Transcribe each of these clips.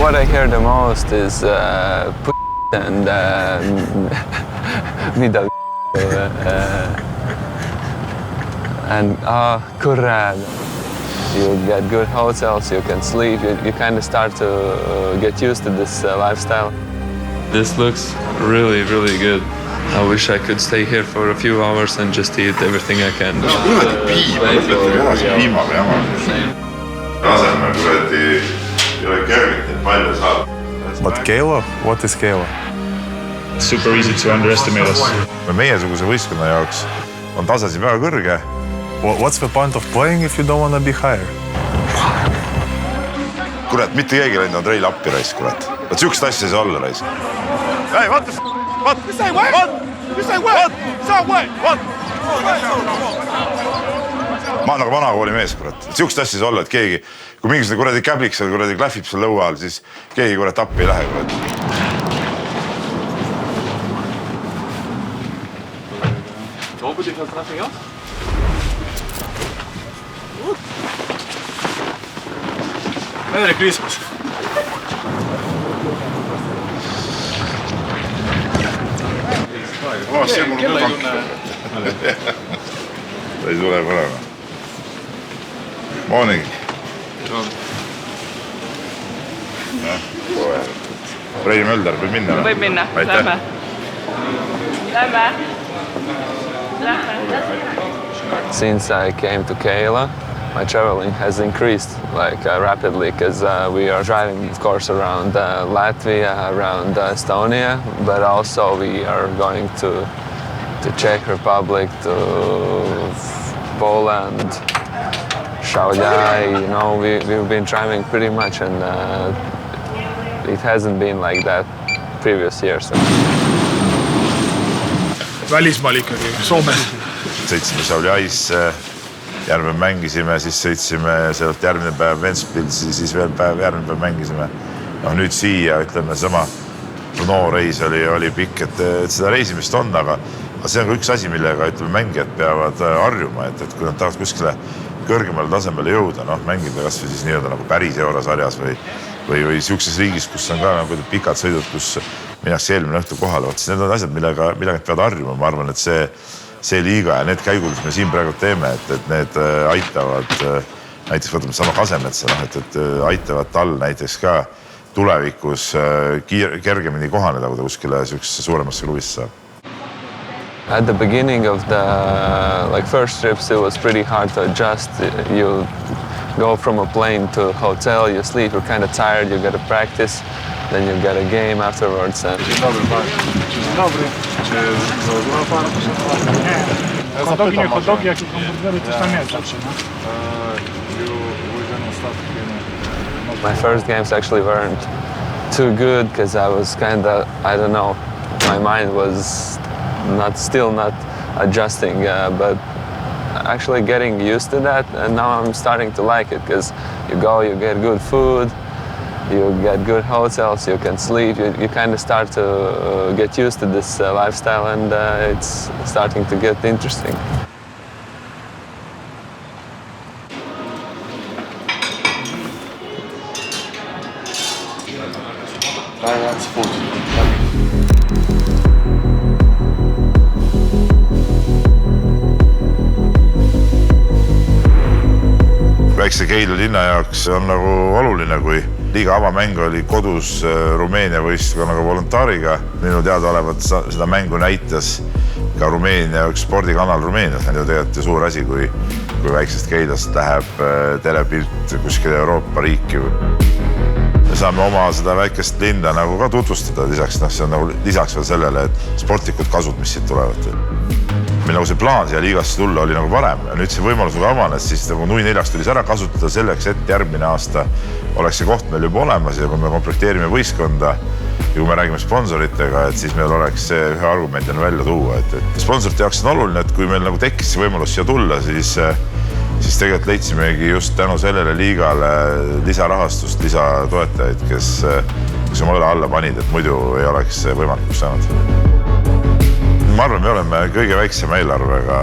What I hear the most is and mida and kurat. You get good hotels, you can sleep, you kind of start to get used to this lifestyle. This looks really, really good. I wish I could stay here for a few hours and just eat everything I can. But Keila, what is Keila? Super easy to underestimate us. Meiesuguse võistkonna jaoks on tasasi väga kõrge. What's the point of playing if you don't want to be higher? Kurat, mitte keegi läinud on reil appi raisk, kurat. Vaat siukest asja ei saa olla raisk. Hey, what? You say what? You say what? Say what? Ma olen nagu vanakooli mees, kurat. Siukest asja ei saa olla, et keegi, kui mingisugune kuradi käbliks seal kuradi klähvib seal lõua all, siis keegi kurat appi ei lähe, kurat. Nobody has nothing else? Merry Christmas. See mul on pank. Ta ei tule põlema. Morning. Merli Mölder, võib minna? Võib minna, lähme. Since I came to Keila, my traveling has increased rapidly because we are driving, of course, around Latvia, around Estonia, but also we are going to Czech Republic, to Poland, Šauliai. You know, we've been driving pretty much, and it hasn't been like that previous years. Välismaal ikkagi, Soomes. Sõitsime Šauliaisse, järgmine mängisime, siis sõitsime sealt järgmine päev Ventspilsi, siis veel järgmine päev mängisime. No nüüd siia, ütleme, sama reis oli pikk, et seda reisimist on, aga see on ka üks asi, millega mängijad peavad harjuma, et kui nad tahavad kuskile kõrgemale tasemele jõuda, mängida kas või siis nii-öelda nagu päris eurosarjas või siukses riigis, kus on ka pikad sõidud, kus minnakse eelmine õhtu kohale. Siis need on asjad, millega nad peavad harjuma. Ma arvan, et see liiga ja need käigud, mis me siin praegu teeme, et need aitavad, näiteks võtame sama Kasemetsa, et aitavad tal näiteks ka tulevikus kergemini kohaneda, kui ta kuskile suuremasse klubisse saab. At the beginning of the first trips, it was pretty hard to adjust. You go from a plane to a hotel, you sleep, you're kind of tired, you get to practice, then you get a game afterwards. My first games actually weren't too good because I was kind of, I don't know, my mind was still not adjusting, but actually getting used to that, and now I'm starting to like it because you go, you get good food, you get good hotels, you can sleep, you kind of start to get used to this lifestyle, and it's starting to get interesting. Väikse Keila linna jaoks on nagu oluline, kui liiga avamäng oli kodus Rumeenia võistkonnaga voluntaariga. Minu teada olevat seda mängu näitas ka Rumeenia üks spordikanal Rumeenias. Need on tegelikult suur asi, kui väiksest Keilast läheb telepilt kuskile Euroopa riiki. Me saame oma seda väikest linna nagu ka tutvustada. See on nagu lisaks veel sellele, et sportlikud kasud, mis siit tulevad. Meil nagu see plaan siia liigasse tulla oli nagu varem. Nüüd see võimalus nagu avanes, siis nagu nui 4 tuli ära kasutada selleks, et järgmine aasta oleks see koht meil juba olemas ja kui me komplekteerime võistkonda ja kui me räägime sponsoritega, et siis meil oleks see ühe argumendina välja tuua. Et sponsorite jaoks on oluline, et kui meil nagu tekkis see võimalus siia tulla, siis tegelikult leidsimegi just tänu sellele liigale lisarahastust, lisatoetajaid, kes oma õle alla panid, et muidu ei oleks võimalikuks saanud. Ma arvan, me oleme kõige väiksema eelarvega,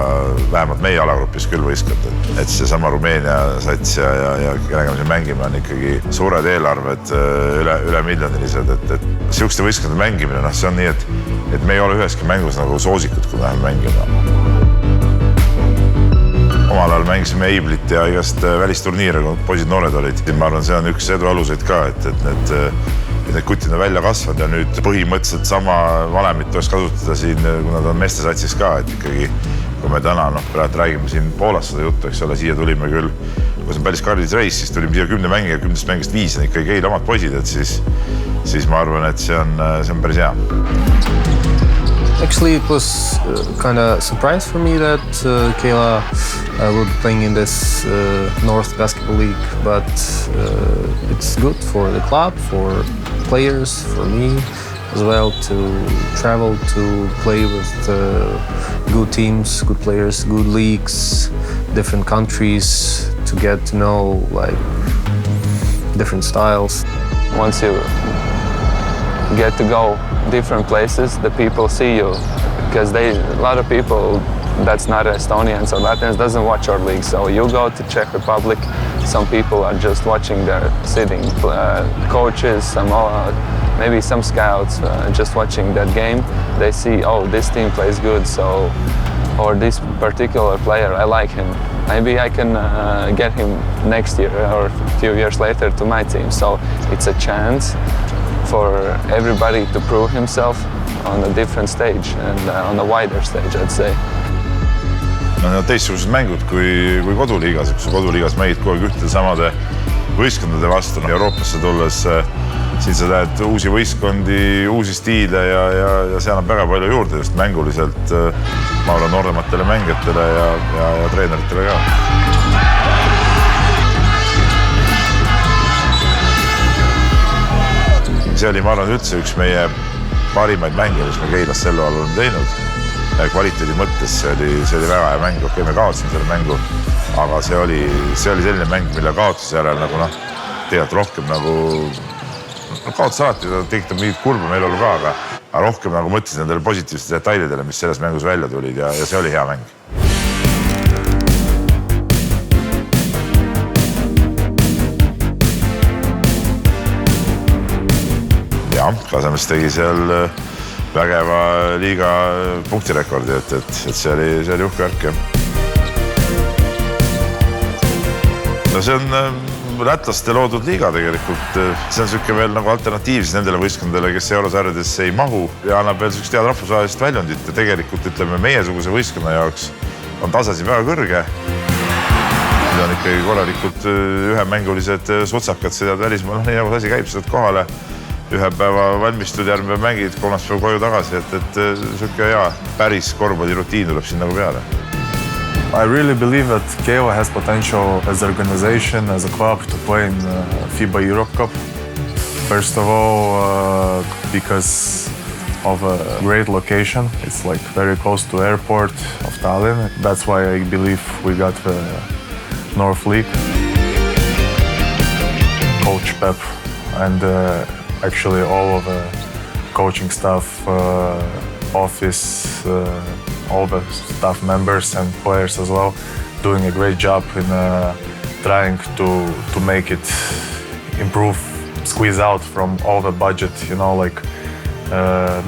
vähemalt meie alagrupis küll võistkond. et seesama Rumeenia sats ja kellega me siin mängime on ikkagi suured eelarved, üle miljonilised, et siukeste võistkondade mängimine, see on nii, et me ei ole üheski mängus nagu soosikud, kui me läheme mängima. Omal ajal mängisime Eiblit ja igast välisturniire, kui poisid noored olid. Ma arvan, see on üks edu aluseid ka, et need kutid on välja kasvanud ja nüüd põhimõtteliselt sama valemit tuleks kasutada siin, kui nad on meestesatsis ka, et ikkagi kui me täna, praegu räägime siin Poolast seda juttu, eks ole, siia tulime küll, kui see on päris Karlis reis, siis tulime siia 10 mängiga, 10 mängist 5 on ikkagi Keila omad poisid, et siis ma arvan, et see on päris hea. Actually, it was kind of surprise for me that Keila will be playing in this North Basketball League, but it's good for the club, for players, for me as well, to travel, to play with good teams, good players, good leagues, different countries, to get to know like different styles. Once you get to go different places, the people see you, because a lot of people that's not Estonians or Latvians doesn't watch our league. So you go to Czech Republic, some people are just watching there, sitting, coaches, maybe some scouts just watching that game. They see, oh, this team plays good, so, or this particular player, I like him. Maybe I can get him next year or a few years later to my team. So it's a chance for everybody to prove himself on a different stage and on a wider stage, I'd say. Need teistsugused mängud kui koduliigas, kus koduliigas mängid kogu aeg ühte samade võistkondade vastu. Euroopasse tulles siin sa näed uusi võistkondi, uusi stiile ja see annab väga palju juurde just mänguliselt, ma arvan, noorematele mängijatele ja treeneritele ka. See oli, ma arvan, üldse üks meie parimaid mänge, mis me Keilas sel ajal oleme teinud. Kvaliteedi mõttes see oli väga hea mäng, okei, me kaotasime selle mängu, aga see oli selline mäng, mille kaotuse järel tegelikult rohkem kaotus alati tekitab mingit kurba meeleolu ka, aga rohkem mõtlesin nendele positiivsete detailidele, mis selles mängus välja tulid ja see oli hea mäng. Ja, Kasemets tegi seal vägeva liiga punktirekordi, et see oli uhke värk, jah. No see on lätlaste loodud liiga tegelikult. See on selline veel alternatiivs nendele võistkondadele, kes eurosarjadesse ei mahu ja annab veel selline head rahvusvahelist väljundit ja tegelikult ütleme meiesuguse võistkonna jaoks on tasasi väga kõrge. Need on ikkagi korralikult ühemängulised sutsakad, seda välismaal, nii nagu asi käib, seda kohale. Ühe päeva valmistud, järgmine mängid, kolmas päev koju tagasi, et selline hea päris korvpallirutiin tuleb siin peale. I really believe that Keila has potential as an organization, as a club to play in FIBA Europe Cup. First of all, because of a great location. It's like very close to airport of Tallinn. That's why I believe we got the North League. Coach Pep and actually all of the coaching staff, office, all the staff members and players as well, doing a great job in trying to make it improve, squeeze out from all the budget, you know, like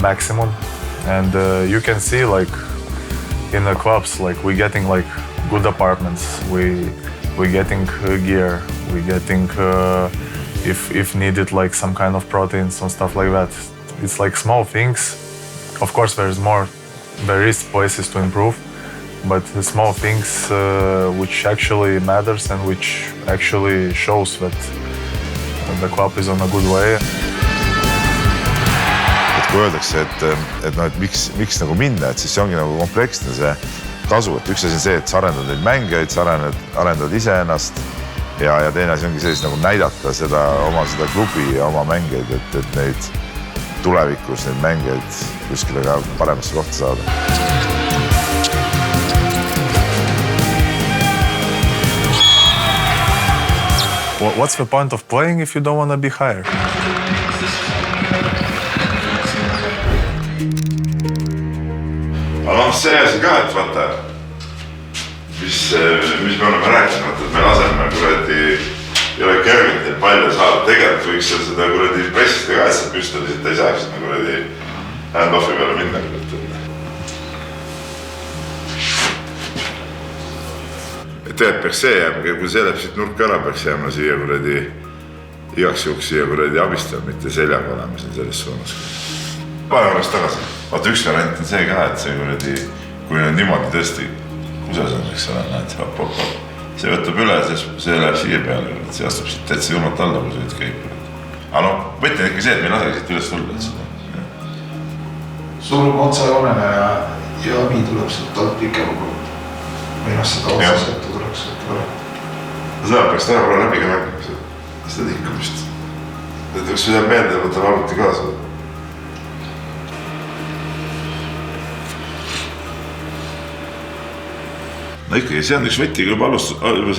maximum. And you can see like in the clubs, like we're getting like good apartments, we're getting gear, we're getting if needed like some kind of proteins and stuff like that. It's like small things. Of course there is places to improve, but the small things which actually matters and which actually shows that the club is on a good way. Et kui öeldakse, et miks nagu minna, et siis see ongi nagu kompleksne see kasu, et üks asi on see, et sa arendad neid mängijaid, sa arendad iseennast ja teine asi ongi sellist nagu näidata seda klubi ja oma mängijaid, et neid tulevikus neid mängijaid kuskile ka paremasse kohta saada. What's the point of playing if you don't want to be higher? Aga see asi ka, et vaata, mis me oleme rääkinud, et me laseme kuradi ei ole kergelt neid palle saada. Tegelikult võiks seda kuradi pressida ka, et sa püstolisid ta ei saaks kuradi hand-offi peale minna. Tead, peaks see jääma, kui see läheb siit nurka ära, peaks jääma siia kuradi igaks juhuks siia kuradi abistada, mitte seljaga olema siin selles suunas. Pane oleks tagasi. Vaata, üks variant on see ka, et see kuradi, kui on niimoodi tõesti kusas on, eks ole, näed, hop. See võtab üle, see läheb siia peale, see astub siit täitsa julmalt alla, kui see nüüd käib. Aga no, võttin ikka see, et meil lasegi siit üles tulla. Surub otsajoonele ja abi tuleb sealt alt pikema. Või seda otsasettu tuleks. Seda peaks täna pole läbi ka mängima, seda liikumist. Kui see jääb meelde, võtab arvuti kaasa. No ikkagi, see on üks võti, kui juba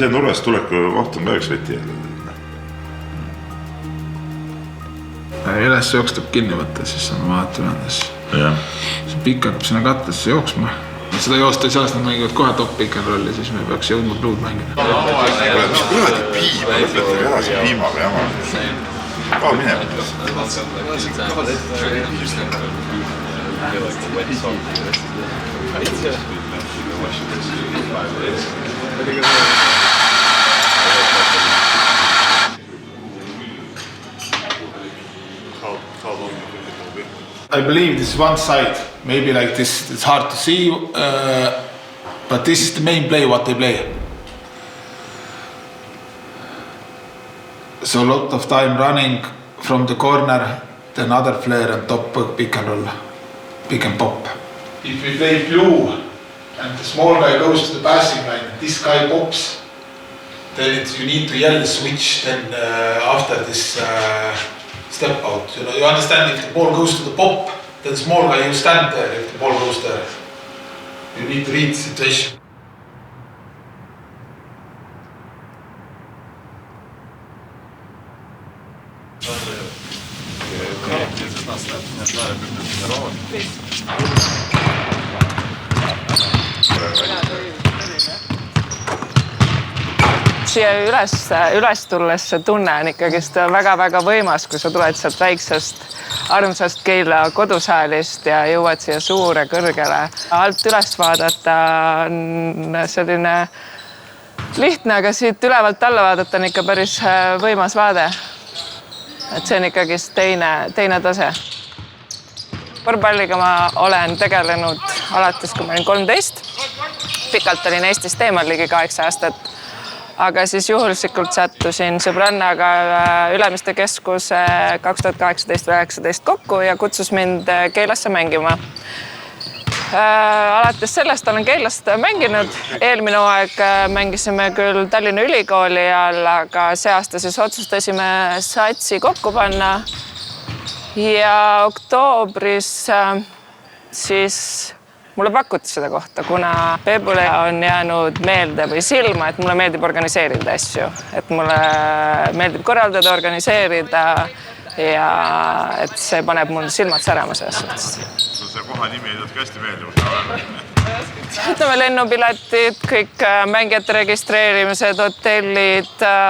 see nurvast tuleku koht on ka üks võti. Üles jookstab kinni võtta, siis on vahet ülendas. See pikk hakkab sinna kattesse jooksma. Seda joosta ei saa, sest nad mängivad kohe top pick and rolli, siis me peaks jõudma bluud mängida. Mis kuradi piima, lõpetage ära see piimaga jama. Kao minema. I believe this one side, maybe like this, it's hard to see, but this is the main play what they play. So a lot of time running from the corner, then other flare and top pick and roll, pick and pop. If we play blue and the small guy goes to the passing line, this guy pops, then you need to yell switch then after this step out. You understand, if the ball goes to the pop, then the small guy, you stand there if the ball goes there. You need to read the situation. Siia üles tulles see tunne on ikkagist väga-väga võimas, kui sa tuled sealt väiksest armsast Keila kodusaalist ja jõuad siia suure kõrgele. Alt üles vaadata on selline lihtne, aga siit ülevalt alla vaadata on ikka päris võimas vaade. Et see on ikkagist teine tase. Korvpalliga ma olen tegelenud alates, kui ma olin 13. Pikalt olin Eestist eemal ligi 8 aastat. Aga siis juhuslikult sattusin sõbrannaga Ülemiste keskuse 2018-2019 kokku ja kutsus mind Keilasse mängima. Alates sellest olen Keilast mänginud. Eelmine aeg mängisime küll Tallinna Ülikooli all, aga see aasta siis otsustasime satsi kokku panna. Ja oktoobris siis mulle pakuti seda kohta, kuna Peebule on jäänud meelde või silma, et mulle meeldib organiseerida asju. Et mulle meeldib korraldada, organiseerida ja et see paneb mul silmad särama selles suhtes. See koha nimi ei tõtke hästi meeldib. Ütleme lennupiletid, kõik mängijate registreerimised,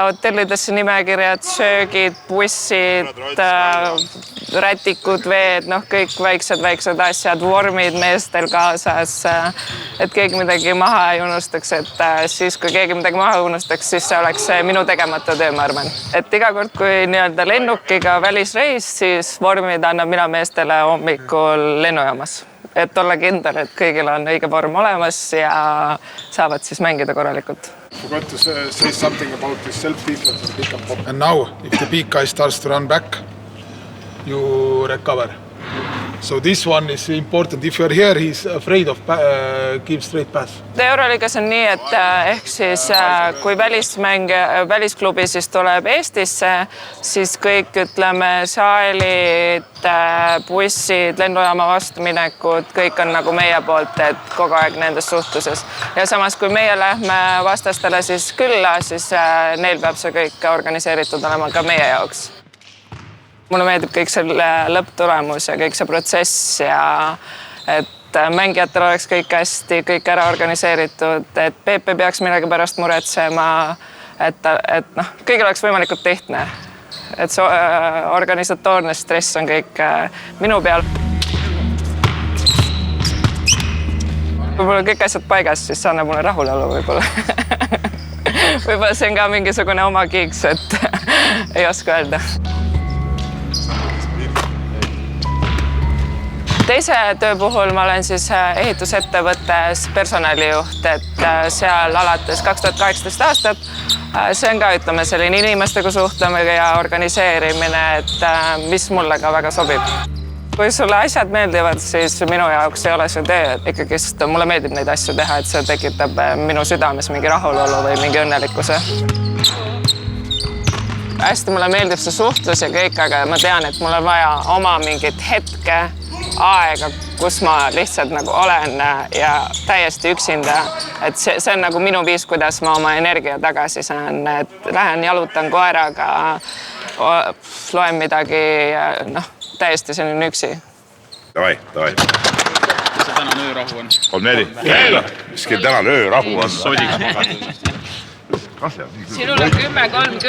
hotellidesse nimekirjad, söögid, bussid, rätikud, veed, kõik väiksed asjad, vormid meestel kaasas, et keegi midagi maha ei unustaks, et siis kui keegi midagi maha unustaks, siis see oleks minu tegemata töö, ma arvan. Et iga kord, kui nii-öelda lennukiga välisreis, siis vormid annab mina meestele hommikul lennujaamas. Et olla kindel, et kõigil on õige vorm olemas ja saavad siis mängida korralikult. Forgot to say something about this self-defense and pick and pop. And now, if the big guy starts to run back, you recover. So this one is important. If you're here, he's afraid of give straight pass. Euroliigas on nii, et ehk siis kui välisklubi siis tuleb Eestisse, siis kõik, ütleme, saalid, bussid, lennujaama vastuminekud, kõik on nagu meie poolt, et kogu aeg nendes suhtluses. Ja samas, kui meie lähme vastastele siis külla, siis neil peab see kõik organiseeritud olema ka meie jaoks. Mulle meeldib kõik selle lõpptulemus ja kõik see protsess ja et mängijatel oleks kõik hästi, kõik ära organiseeritud, et Peep ei peaks millegi pärast muretsema, et noh, kõigil oleks võimalikult lihtne. Et see organisatoorne stress on kõik minu peal. Kui mul on kõik asjad paigas, siis see annab mulle rahulolu võib-olla. Võib-olla see on ka mingisugune oma kiiks, et ei oska öelda. Teise töö puhul ma olen siis ehitusettevõttes personalijuht, et seal alates 2018 aastat. See on ka, ütleme, selline inimestega suhtlemine ja organiseerimine, et mis mulle ka väga sobib. Kui sulle asjad meeldivad, siis minu jaoks ei ole see töö. Ikkagist mulle meeldib neid asju teha, et see tekitab minu südames mingi rahulolu või mingi õnnelikkuse. Hästi mulle meeldib see suhtlus ja kõik, aga ma tean, et mul on vaja oma mingit hetke, aega, kus ma lihtsalt nagu olen ja täiesti üksinda. Et see on nagu minu viis, kuidas ma oma energia tagasi saan. Et lähen jalutan koeraga, loen midagi, noh, täiesti selline üksi. Davai. Mis see tänane öörahu on? 3-4. Mis kell tänane öörahu on? Sodiks magad. Sinul on 10-30.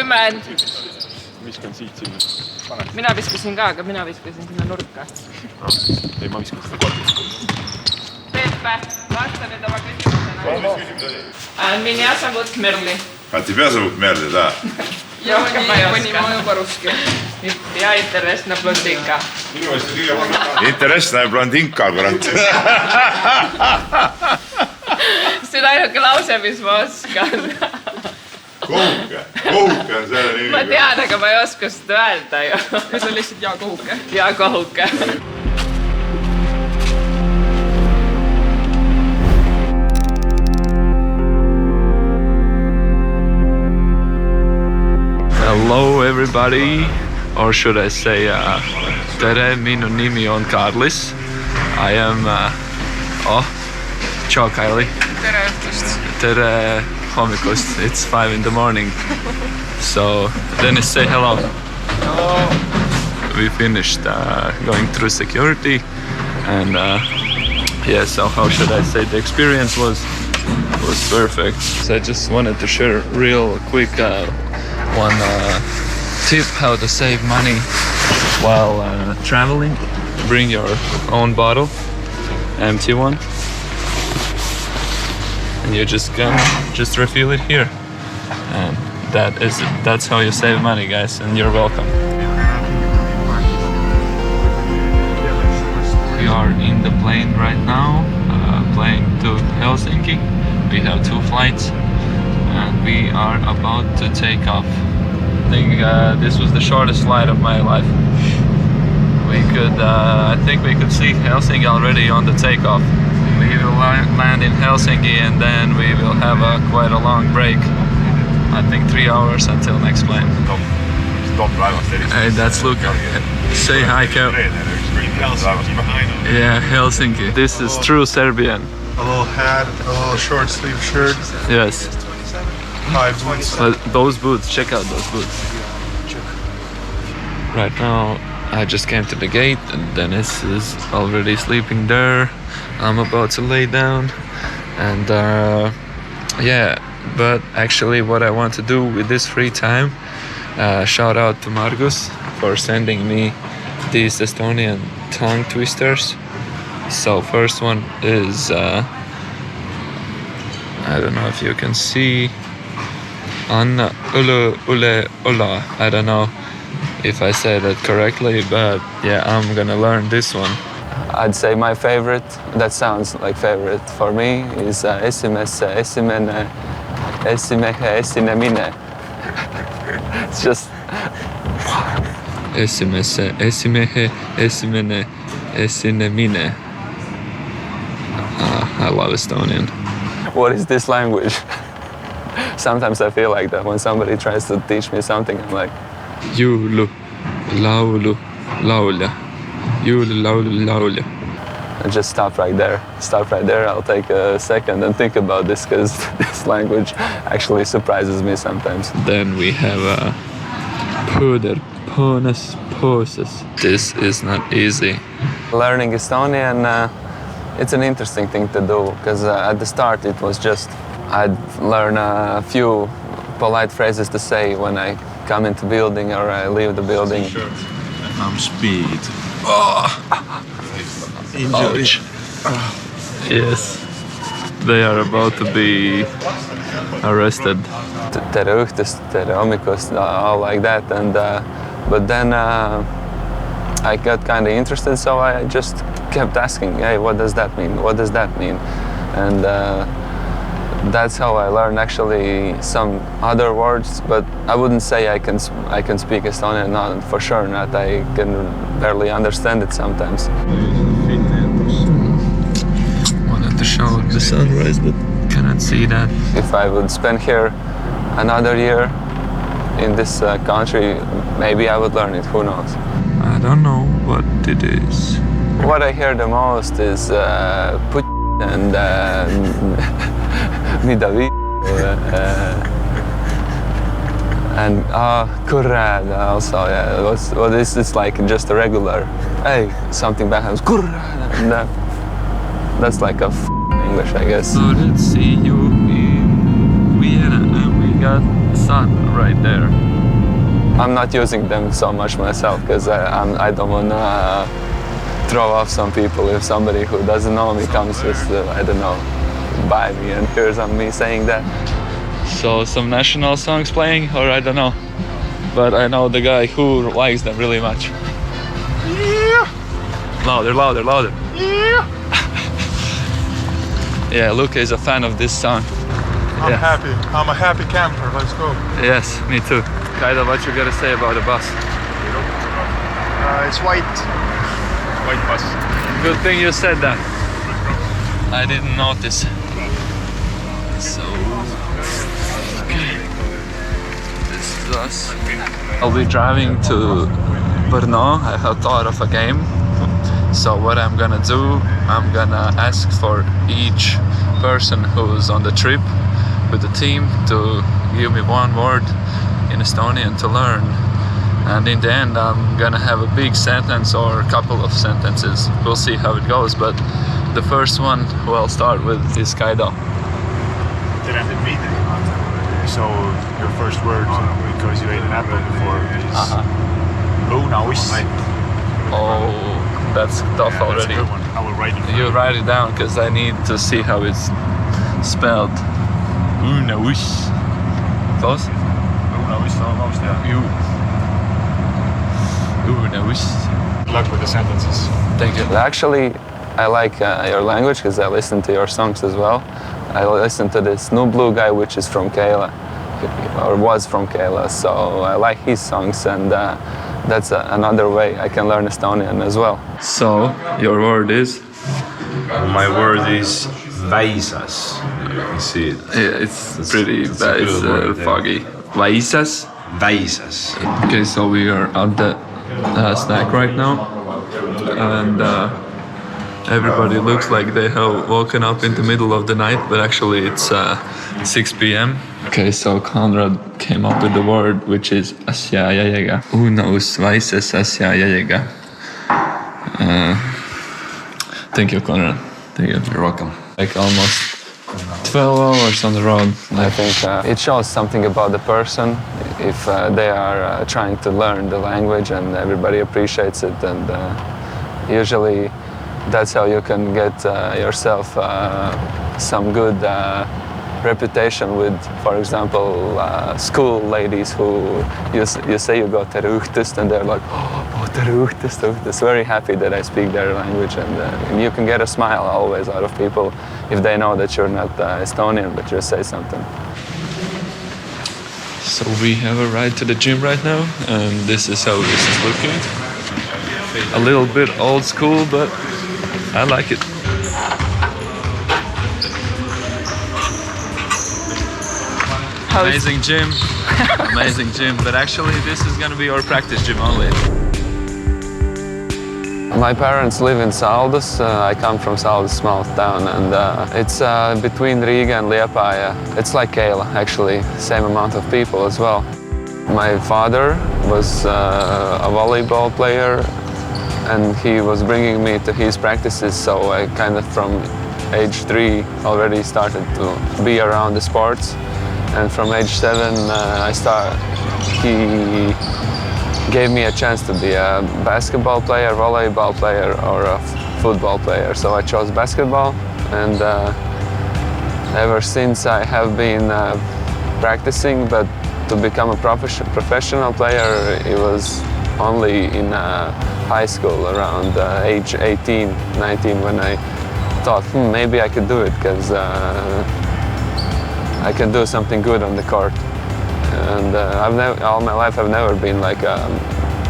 Viskan siit sinna. Mina viskasin ka, aga mina viskasin sinna nurka. Ei, ma viskan seda kordi. Peep, vasta nüüd oma küsimusena. Меня зовут Merli. А тебя зовут Merli, да? Rohkem ma ei oska. По-русски. Ja интересна blondinka. Интересная blondinka, kurat. See on ainuke lause, mis ma oskan. Kohuke on selle nimi. Ma tean, aga ma ei oska seda öelda ju. See on lihtsalt ja kohuke. Ja kohuke. Hello everybody, or should I say, tere, minu nimi on Karlis. I am, ciao Kaili. Tere õhtust. Tere hommikust, it's 5 in the morning. So, Dennis, say hello. Hello. We finished going through security and yeah, so how should I say, the experience was perfect. So I just wanted to share real quick one tip how to save money while traveling. Bring your own bottle, empty one, and you just can just refill it here, and that's how you save money, guys, and you're welcome. We are in the plane right now, plane to Helsinki. We have 2 flights and we are about to take off. I think this was the shortest flight of my life. We could, I think we could see Helsinki already on the takeoff. We will land in Helsinki and then we will have quite a long break. I think 3 hours until next plane. Hey, that's Luca. Say hi, Kev. Yeah, Helsinki. This is true Serbian. A little hat, a little short sleeve shirt. Yes. High boots. Those boots, check out those boots. Right now, I just came to the gate and Dennis is already sleeping there. I'm about to lay down and yeah, but actually what I want to do with this free time, shout out to Margus for sending me these Estonian tongue twisters. So first one is, I don't know if you can see, Anna ule ola. I don't know if I say that correctly, but yeah, I'm gonna learn this one. I'd say my favorite, that sounds like favorite for me, is Esimene, Esimene. It's just... Esimene. I love Estonian. What is this language? Sometimes I feel like that when somebody tries to teach me something, I'm like... Julu, laulu, laulja. Julu, laulu, laulja. I just stop right there. I'll take a second and think about this because this language actually surprises me sometimes. Then we have puder, ponas, poses. This is not easy. Learning Estonian it's an interesting thing to do because at the start it was just I'd learn a few polite phrases to say when I come into building or I leave the building. Speed. Injury. Yes. They are about to be arrested. Tere õhtust, tere hommikust, all like that. And but then I got kind of interested, so I just kept asking, hey, what does that mean? What does that mean? And that's how I learned actually some other words, but I wouldn't say I can speak Estonian, not for sure not. I can barely understand it sometimes. Wanted to show the sunrise, but cannot see that. If I would spend here another year in this country, mida I would learn it, who knows? I don't know what it is. What I hear the most is put and mida and kurrad also, yeah. What is this like just a regular, hey, something bad happens, kurrad, and that's like a English, I guess. So let's see you in Vienna, and we got sun right there. I'm not using them so much myself because I don't want to throw off some people if somebody who doesn't know me comes just, I don't know, by me and hears me saying that. So some national songs playing, or I don't know. But I know the guy who likes them really much. Yeah. Louder, louder, louder. Yeah. Yeah, Luca is a fan of this song. I'm happy. I'm a happy camper. Let's go. Yes, me too. Keila, what you gotta say about the bus? It's white. White bus. Good thing you said that. I didn't notice. So, okay. This is us. I'll be driving to Brno. I have thought of a game. So what I'm gonna do, I'm gonna ask for each person who's on the trip with the team to give me one word in Estonian to learn. And in the end, I'm gonna have a big sentence or a couple of sentences. We'll see how it goes, but the first one who I'll start with is Kaido. So your first word, because you ate an apple before, is õunaus. Oh, that's tough already. That's a good one. I will write it. You write it down, because I need to see how it's spelled. Õunaus. Close? Õunaus almost, yeah. Good luck with the sentences. Thank you. Actually, I like your language because I listen to your songs as well. I listen to this New Blue guy, which is from Keila, or was from Keila, so I like his songs, and that's another way I can learn Estonian as well. So, your word is? My word is väisas. You see it? Yeah, it's pretty bad. It's foggy. Väisas? Väisas. Okay, so we are at the snack right now, and everybody looks like they have woken up in the middle of the night, but actually it's 6 p.m. Okay, so Conrad came up with the word, which is asjajajega. Õunaus väisas asjajajega. Thank you, Conrad. Thank you. You're welcome. Like almost 12 hours on the road. I think it shows something about the person if they are trying to learn the language and everybody appreciates it, and usually that's how you can get yourself some good reputation with, for example, school ladies who you say you go tere õhtust and they're like, oh, tere õhtust, õhtust. Very happy that I speak their language, and you can get a smile always out of people if they know that you're not Estonian, but you say something. So we have a ride to the gym right now, and this is how this is looking. A little bit old school, but I like it. Amazing gym, amazing gym, but actually this is gonna be our practice gym only. My parents live in Saldus. I come from Saldus, small town, and it's between Riga and Liepāja. It's like Keila, actually, same amount of people as well. My father was a volleyball player, and he was bringing me to his practices, so I kind of from age 3 already started to be around the sports. And from age 7, he gave me a chance to be a basketball player, volleyball player, or a football player. So I chose basketball, and ever since I have been practicing, but to become a professional player, it was only in high school around age 18, 19 when I thought, maybe I could do it, because I can do something good on the court. And all my life I've never been like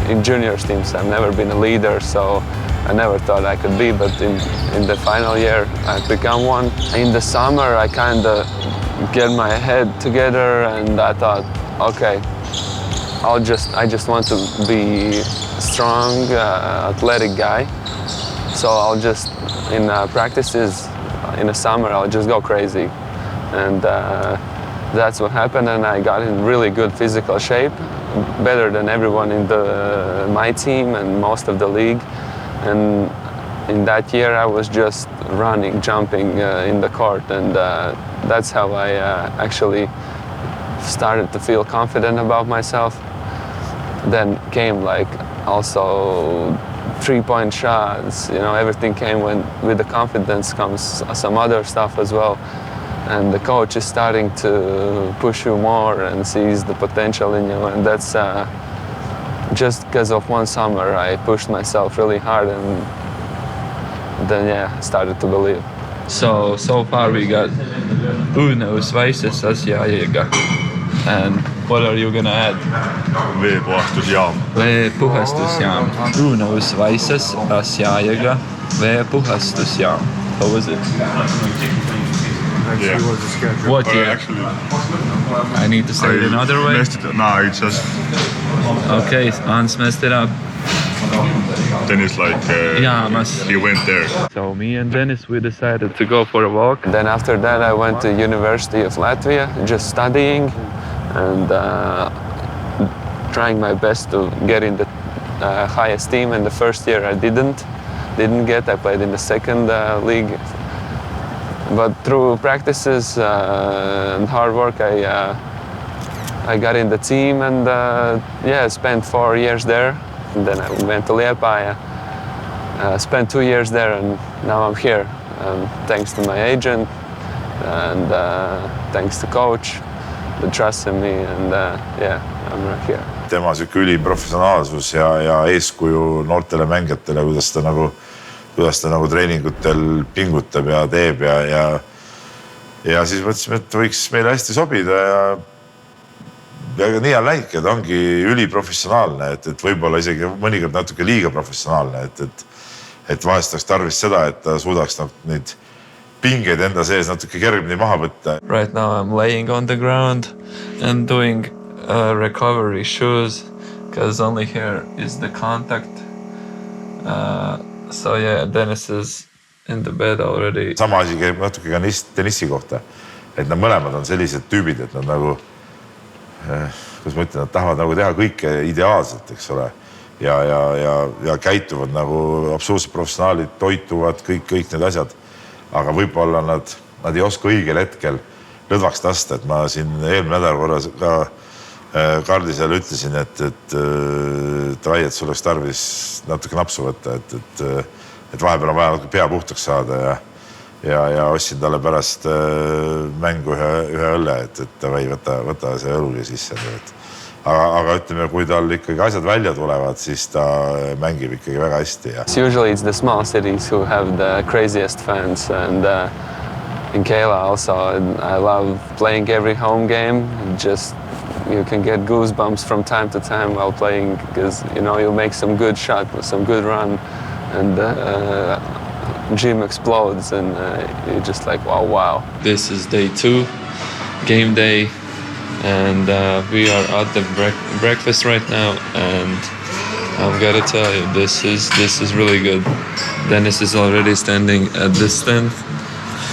in juniors teams. I've never been a leader, so I never thought I could be. But in the final year, I've become one. In the summer, I kind of get my head together, and I thought, okay, I just want to be a strong, athletic guy. So I'll just in practices in the summer, I'll just go crazy, and that's what happened. And I got in really good physical shape, better than everyone in my team and most of the league. And in that year, I was just running, jumping in the court, and that's how I actually started to feel confident about myself. Then came like also 3-point shots, everything came with the confidence comes some other stuff as well. And the coach is starting to push you more and sees the potential in you. And that's just because of one summer, I pushed myself really hard, and then, I started to believe. So far we got õunnõus väises asjaaega. And what are you gonna add? Veepuhastusjaam. Veepuhastusjaam. õunnõus väises asjaaega. Veepuhastusjaam. How was it? Yeah. What year? Actually, I need to say it another way? Messed it up. No, it's just... Okay, Hans messed it up. Dennis, he went there. So me and Dennis, we decided to go for a walk. Then after that, I went to University of Latvia, just studying and trying my best to get in the highest team. And the first year I didn't get. I played in the second league. But through practices and hard work, I got in the team, and I spent 4 years there. And then I went to Liepāja, spent 2 years there, and now I'm here. Thanks to my agent, and thanks to coach, the trust in me, and I'm right here. Tema sihuke üliprofessionaalsus ja eeskuju noortele mängijatele, kuidas ta nagu treeningutel pingutab ja teeb ja siis mõtlesime, et võiks meile hästi sobida ja nii on läinudki, et ongi üliprofessionaalne, et võib-olla isegi mõnikord natuke liiga professionaalne, et vahest oleks tarvis seda, et ta suudaks neid pingeid enda sees natuke kergemini maha võtta. Right now I'm laying on the ground and doing recovery shoes, because only here is the contact. So Dennis is in the bed already. Sama asi käib natuke ka tennissi kohta, et nad mõlemad on sellised tüübid, et nad nagu, kuidas ma ütlen, nad tahavad nagu teha kõike ideaalselt, eks ole, ja käituvad nagu absoluutselt professionaalid, toituvad kõik need asjad, aga võib-olla nad ei oska õigel hetkel lõdvaks tasta, et ma siin eelmine nädal korras ka Karlisele ütlesin, et sul oleks tarvis natuke napsu võtta, et vahepeal on vaja natuke pea puhtaks saada ja ostsin talle pärast mängu ühe õlle, et võta see õlugi sisse. Aga ütleme, kui tal ikkagi asjad välja tulevad, siis ta mängib ikkagi väga hästi. Usually it's the small cities who have the craziest fans, and in Keila also I love playing every home game. You can get goosebumps from time to time while playing, because you'll make some good shot, some good run, and gym explodes, and you're just like, wow. This is day 2, game day, and we are at the breakfast right now, and I've got to tell you, this is really good. Dennis is already standing at this stand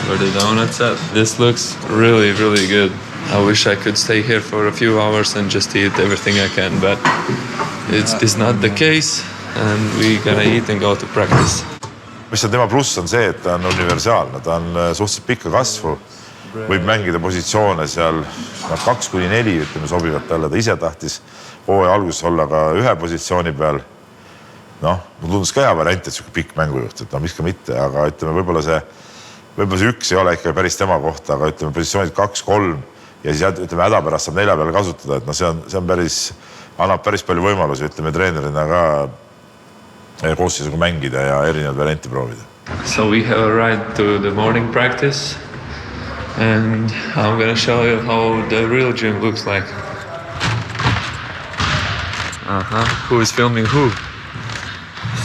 where the donuts at. This looks really, really good. I wish I could stay here for a few hours and just eat everything I can, but it's not the case. and we're gonna eat and go to practice. Mis on tema pluss on see, et ta on universaalne, ta on suhteliselt pikka kasvu, võib mängida positsioone seal 2-4, ütleme, sobivad talle, ta ise tahtis hooaja alguses olla ka ühe positsiooni peal. Noh, mul tundus ka hea variant, et selline pikk mängujuht, et miks ka mitte, aga ütleme, võib-olla see üks ei ole ikka päris tema kohta, aga ütleme, positsioonid 2-3 ja siis ütleme, häda pärast saab 4 peale kasutada, et see on päris, annab päris palju võimalusi, ütleme, treenerina ka koosseisuga mängida ja erinevad varianti proovida. So we have arrived to the morning practice and I'm gonna show you how the real gym looks like. Who is filming who?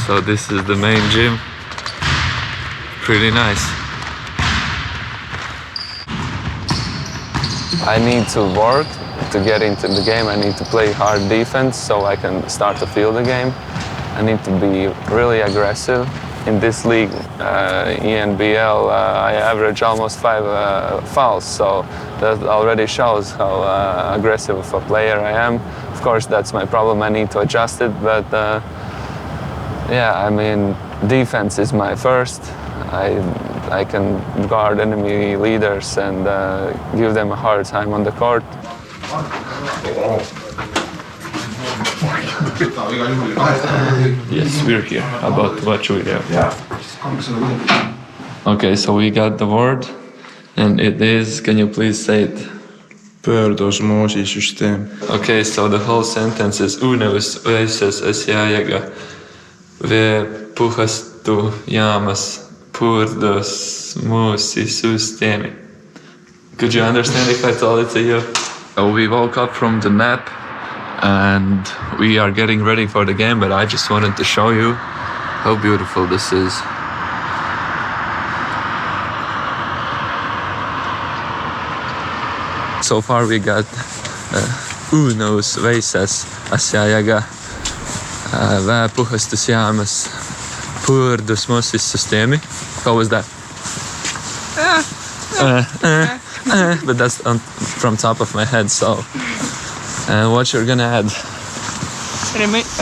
So this is the main gym. Pretty nice. I need to work to get into the game. I need to play hard defense so I can start to feel the game. I need to be really aggressive. In this league, ENBL, I average almost 5 fouls, so that already shows how aggressive of a player I am. Of course, that's my problem. I need to adjust it, but yeah, I mean, defense is my first. I can guard enemy leaders and give them a hard time on the court. Yes, we're here about to watch video. Okay, so we got the word and it is, can you please say it? Pöördosmoosisüsteem. Okay, so the whole sentence is uunevus õises asjajaga puhastu jaamas pöördosmoosisüsteemi. Could you understand if I told it to you? We woke up from the nap and we are getting ready for the game, but I just wanted to show you how beautiful this is. So far we got uunevus õises asjajaga puhastusjaamas pöördosmoosisüsteemi. How was that? But that's from top of my head, so what you're gonna add?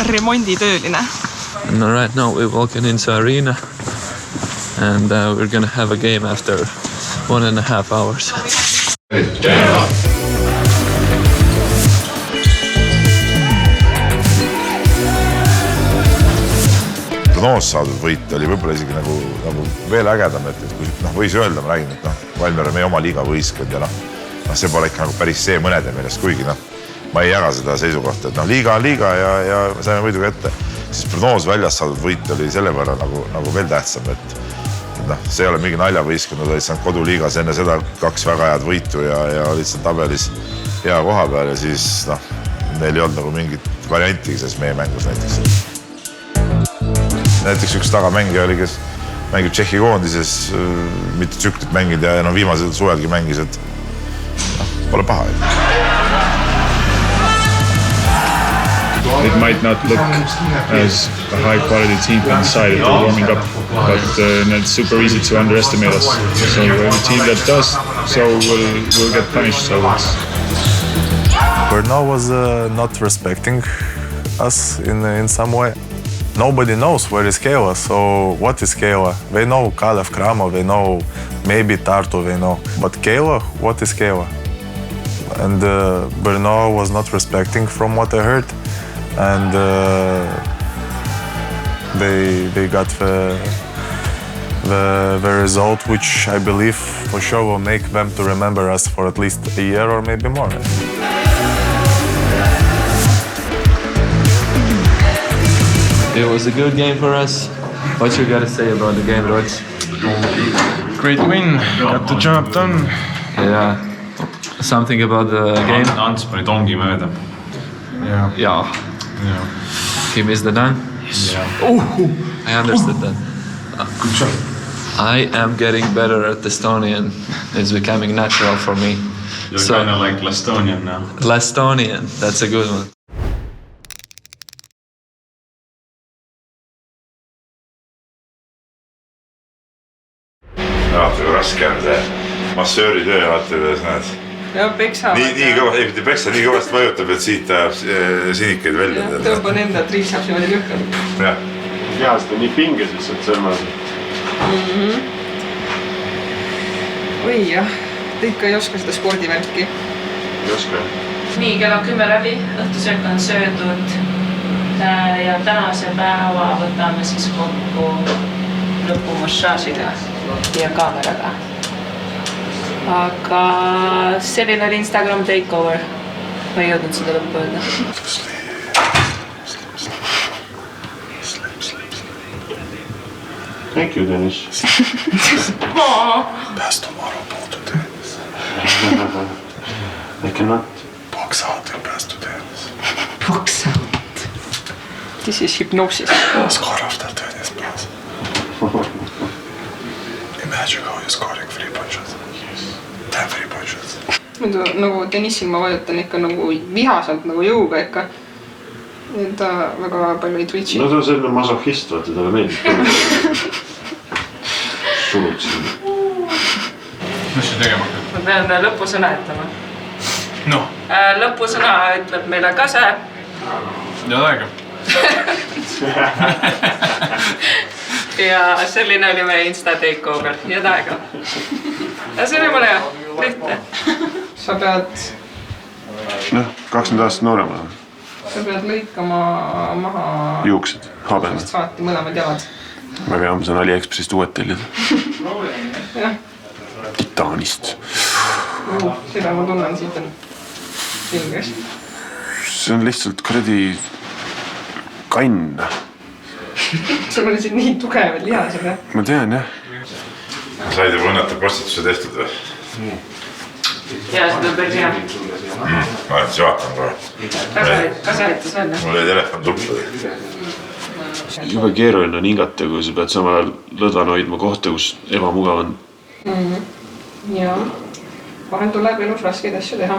Remonditööline. And right now we're walking into arena and we're gonna have a game after 1.5 hours. Noos saadud võit oli võib-olla isegi nagu veel ägedam, et kui võis öelda, ma räägin, et Valmier on meie oma liiga võistkond ja see pole ikka nagu päris see mõnede meelest, kuigi ma ei jaga seda seisukohta, et liiga on liiga ja saime võiduga ette. Siis Noos väljas saadud võit oli selle võrra nagu veel tähtsam, et see ei ole mingi naljavõistkond, nad olid saanud koduliigas enne seda 2 väga head võitu ja olid seal tabelis hea koha peal ja siis neil ei olnud nagu mingit variantigi selles meie mängus näiteks. Näiteks üks tagamängija oli, kes mängib Tšehhi koondises, mitte tsüklit mängid ja viimasel suvelgi mängis, et pole paha. It might not look as a high-quality team inside it warming up, but it's super easy to underestimate us. So the team that does so will get punished. So Brno was not respecting us in some way. Nobody knows where is Keila, so what is Keila? They know Kalev, Kramov, they know maybe Tartu, they know. But Keila, what is Keila? And Brno was not respecting from what I heard. And they got the result, which I believe for sure will make them to remember us for at least a year or maybe more. It was a good game for us. What you got to say about the game, Rog? Great win, got the job done. Yeah. Something about the game? Ants pani tongi mööda. Yeah. He missed the dunk? I understood that. Good job. I am getting better at Estonian. It's becoming natural for me. You're kind of like Lastonian now. Lastonian, that's a good one. Vaata, kui raske on see massööri töö, vaata, kuidas näed. Ja peksa. Nii kõvasti, ei mitte peksa, nii kõvasti vajutab, et siit ajab sinikeid välja. Tõmbon enda triisaab niimoodi lühkab. Jah. Kehast on nii pinges lihtsalt sõrmas. Oi jah, te ikka ei oska seda spordivärki. Ei oska. Nii, kell on 10 läbi, õhtusöök on söödud ja tänase päeva võtame siis kokku lõpumassaažiga ja kaameraga. Aga selline oli Instagram takeover. Ma ei jõudnud seda lõppu öelda. Thank you, Dennis. Päästu maru puudu teenis. I cannot. Box out ja päästu teenis. Box out. This is hypnosis. Skorraftal teenis pääs. Imagine how you're scoring 3 punches. 10 3 punches. Muidu nagu tennissil ma vajutan ikka nagu vihaselt nagu jõuga ikka. Ta väga palju ei twitchi. No ta on selline masohhist, vaata, talle meeldib. Sulud siin. Mis sa tegema hakkad? Ma pean lõpusõna ütlema. No. Lõpusõna ütleb meile Kase. Ja aega. Ja selline oli meie Insta takeover. Ja aega. Ja see oli mulle lihtne. Sa pead... Noh, 20 aastat noorema. Sa pead lõikama maha... Juuksed, habeme. Saati mõlemad jalad. Väga hea, ma saan AliExpressist uued tellida. Jah. Titaanist. Seda ma tunnen siit on pinges. See on lihtsalt kuradi kann. Sul oli siin nii tugevad lihased, jah? Ma tean, jah. Said juba õnneta postituse tehtud või? Ja seda päris hea. Ma siis vaatan kohe. Kase aitas välja. Mul oli telefon tuppa. Jube keeruline on hingata, kui sa pead samal ajal lõdvana hoidma kohta, kus ebamugav on. Ja. Vahel tuleb elus raskeid asju teha.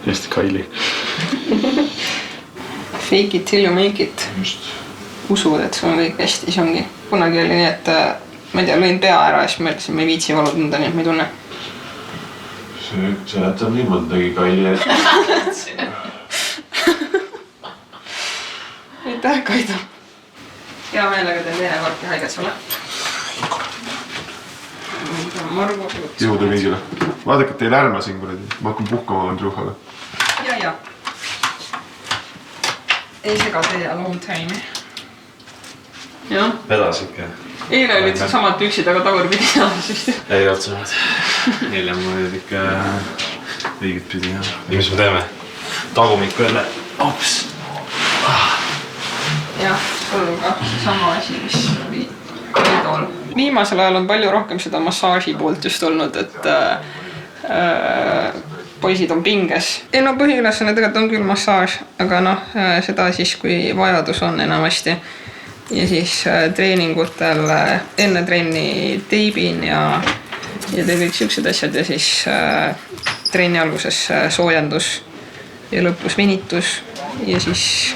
Hästi Kaili. Fake it till you make it. Usud, et sul on kõik hästi, siis ongi. Kunagi oli nii, et ma ei tea, lõin pea ära ja siis ma ütlesin, ma ei viitsi valu tunda, nii et ma ei tunne. See jätab nii mõndagi Kaili. Aitäh, Kaido. Hea meelega teen teine korki haiget sulle. Jõuda kõigile. Vaadake, et ei lärma siin kuradi. Ma hakkan puhkama olen truuhaga. Ja. Ei sega tee a long time. Jah. Vedas ikka. Eile olid sa samad püksid, aga tagurpidi saas. Ei otsamad. Hiljem olid ikka õiget pidi. Nii, mis me teeme? Tagumikku jälle. Ops. Jah, sul on ka sama asi, mis oli Kaidol. Viimasel ajal on palju rohkem seda massaaži poolt just olnud, et poisid on pinges. Ei no põhiülesanne tegelikult on küll massaaž, aga noh, seda siis, kui vajadus on enamasti. Ja siis treeningutel enne trenni teibin ja teen kõik siuksed asjad ja siis trenni alguses soojendus ja lõpus venitus ja siis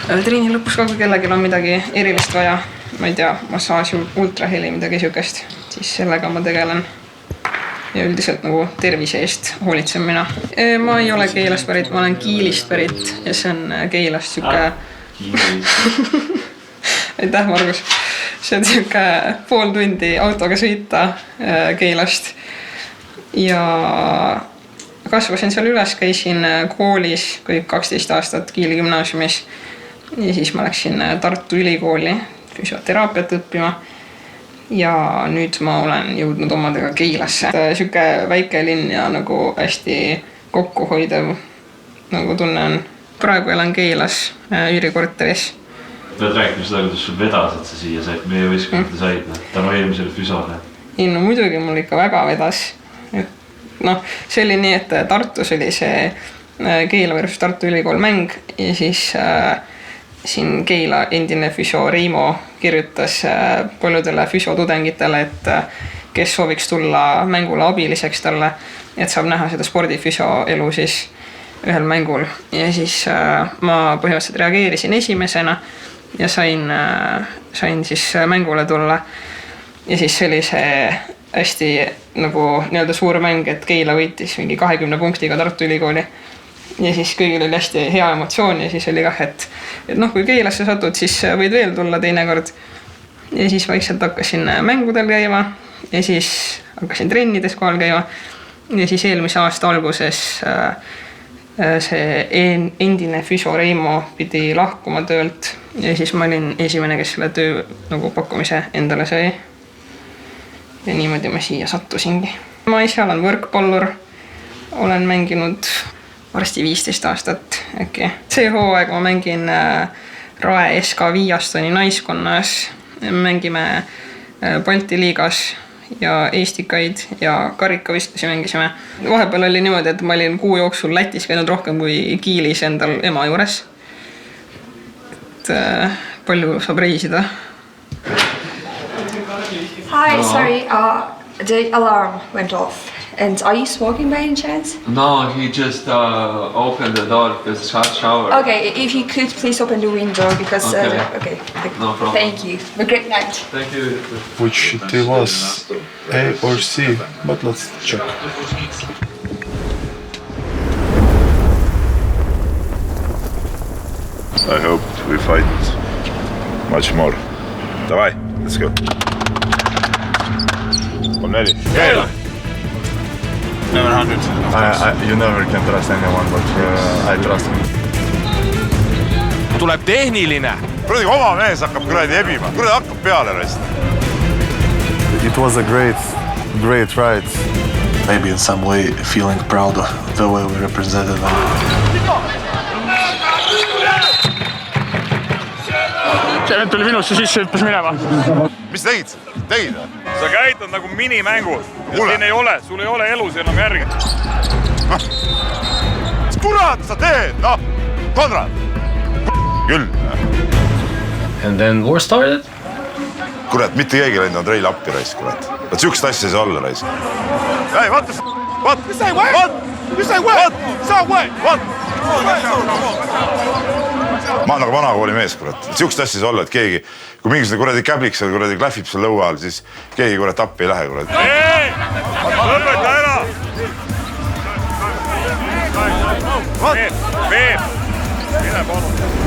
treeni lõpus ka, kui kellelgi on midagi erilist vaja, ma ei tea, massaaži, ultraheli, midagi siukest, siis sellega ma tegelen. Ja üldiselt nagu tervise eest hoolitsen mina. Ma ei ole Keilast pärit, ma olen Kiilist pärit ja see on Keilast siuke... Aitäh, Margus. See on siuke pool tundi autoga sõita Keilast. Ja kasvasin seal üles, käisin koolis kõik 12 aastat Kiili gümnaasiumis. Ja siis ma läksin Tartu ülikooli füsioteraapiat õppima. Ja nüüd ma olen jõudnud omadega Keilasse. Siuke väike linn ja nagu hästi kokkuhoidev nagu tunne on. Praegu elan Keilas üürikorteris. Pead rääkima seda, kuidas sul vedas, et sa siia said, meie võistkonnata said, tänu eelmisele füsole. Ei, no muidugi mul ikka väga vedas. Noh, see oli nii, et Tartus oli see Keila versus Tartu ülikool mäng ja siis siin Keila endine füsio Reimo kirjutas paljudele füsiotudengitele, et kes sooviks tulla mängule abiliseks talle, et saab näha seda spordifüsio elu siis ühel mängul. Ja siis ma põhimõtteliselt reageerisin esimesena ja sain siis mängule tulla. Ja siis see oli see hästi nagu nii-öelda suur mäng, et Keila võitis mingi 20 punktiga Tartu Ülikooli. Ja siis kõigil oli hästi hea emotsioon ja siis oli kah, et noh, kui Keilasse satud, siis võid veel tulla teinekord. Ja siis vaikselt hakkasin mängudel käima ja siis hakkasin trennides kohal käima. Ja siis eelmise aasta alguses see endine füsio Reimo pidi lahkuma töölt ja siis ma olin esimene, kes selle töö nagu pakkumise endale sai. Ja niimoodi ma siia sattusingi. Ma ise olen võrkpallur, olen mänginud varsti 15 aastat äkki. See hooaeg ma mängin Rae SK Viiastoni naiskonnas, mängime Balti liigas ja Eestikaid ja karikavistlusi mängisime. Vahepeal oli niimoodi, et ma olin kuu jooksul Lätis käinud rohkem kui Kiilis endal ema juures. Et palju saab reisida. Hi, sorry, the alarm went off. And are you smoking by any chance? No, he just opened the door because it's hot shower. Okay, if you could please open the window because... Okay. No problem. Thank you. Have a great night. Thank you. Which it was A or C, but let's check. I hope we fight much more. Davai, let's go. On 4. Keila! Never 100. You never can trust anyone, but I trust him. Tuleb tehniline. Kuradi oma mees hakkab kuradi ebima. Kuradi hakkab peale rest. It was a great ride. Maybe in some way feeling proud of the way we represented them. See vend tuli minusse sisse, hüppas minema. Mis tegid? Tegid? Sa käitad nagu minimängud. Siin ei ole, sul ei ole elus enam järgi. Mis kurat sa teed? No, Konrad. Küll. And then war started? Kurat, mitte keegi läinud on treil appi raisk, kurat. Vaat siukest asja ei saa olla raisk. Hey, what? You say what? What? You say what? Sa what? What? Ma olen nagu vanakooli mees, kurat. Siukest asja ei saa olla, et keegi, kui mingisugune kuradi käbliks seal kuradi klähvib seal lõua all, siis keegi kurat appi ei lähe, kurat. Ei! Lõpeta ära! Peep! Mine palun!